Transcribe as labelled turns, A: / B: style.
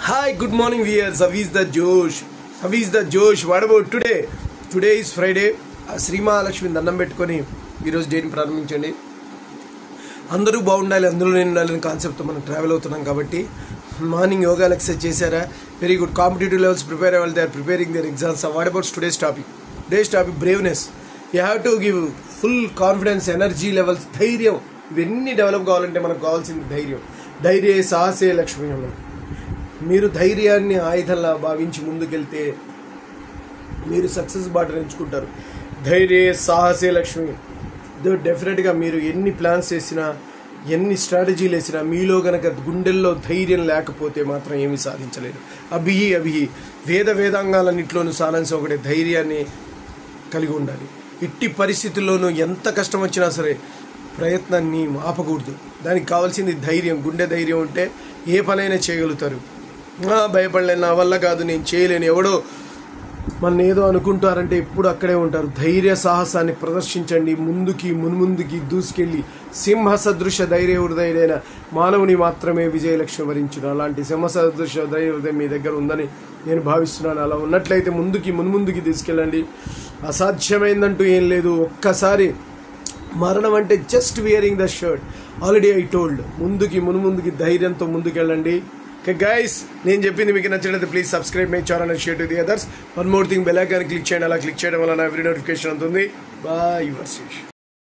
A: Hi, good morning viewers. How is the Josh? How is the Josh? What about today? Today is Friday. Shri Mahalakshmi దండం పెట్టుకొని ఈరోజు డేని ప్రారంభించండి. అందరూ బాగుండాలి, అందులో నేను ఉండాలని కాన్సెప్ట్తో మనం ట్రావెల్ అవుతున్నాం కాబట్టి మార్నింగ్ యోగా ఎక్సర్సైజ్ చేశారా? Very good. Competitive levels prepare అవ్వాలి, they are preparing their exams. What about today's topic? Today's topic braveness. You have to give full confidence, energy levels, ధైర్యం. ఇవన్నీ డెవలప్ కావాలంటే మనకు కావాల్సింది ధైర్యం. ధైర్యే సాహసే లక్ష్మి అన్నారు. మీరు ధైర్యాన్ని ఆయుధంలా భావించి ముందుకెళ్తే మీరు సక్సెస్ బాటను ఎంచుకుంటారు. ధైర్యే సాహసే లక్ష్మి. డెఫినెట్గా మీరు ఎన్ని ప్లాన్స్ వేసినా, ఎన్ని స్ట్రాటజీలు వేసినా మీలో గనక గుండెల్లో ధైర్యం లేకపోతే మాత్రం ఏమీ సాధించలేరు. అభిహి వేదాంగాలన్నింటిలోనూ సారాంశం ఒకటే, ధైర్యాన్ని కలిగి ఉండాలి. ఇట్టి పరిస్థితుల్లోనూ ఎంత కష్టం వచ్చినా సరే ప్రయత్నాన్ని ఆపకూడదు. దానికి కావాల్సింది ధైర్యం. గుండె ధైర్యం ఉంటే ఏ పనైనా చేయగలుగుతారు. భయపడలేను, నా వల్ల కాదు, నేను చేయలేను, ఎవడో మన ఏదో అనుకుంటారంటే ఎప్పుడు అక్కడే ఉంటారు. ధైర్య సాహసాన్ని ప్రదర్శించండి. మున్ముందుకి దూసుకెళ్ళి సింహ సదృశ ధైర్య హృదయుడైన మానవుని మాత్రమే విజయలక్ష్యం వరించును. అలాంటి సింహ సదృశ ధైర్య హృదయం మీ దగ్గర ఉందని నేను భావిస్తున్నాను. అలా ఉన్నట్లయితే మున్ముందుకి తీసుకెళ్ళండి. అసాధ్యమైందంటూ ఏం లేదు. ఒక్కసారి మరణం అంటే just wearing the shirt. Already I told. మున్ముందుకి ధైర్యంతో ముందుకెళ్ళండి. ఓకే గైస్, నేను చెప్పింది మీకు నచ్చినట్లయితే please subscribe my channel and share to the others. One more thing, bell icon click చేయండి. అలా క్లిక్ చేయడం వల్ల నా ఎవ్రీ నోటిఫికేషన్ ఉంటుంది. Bye your Sesh.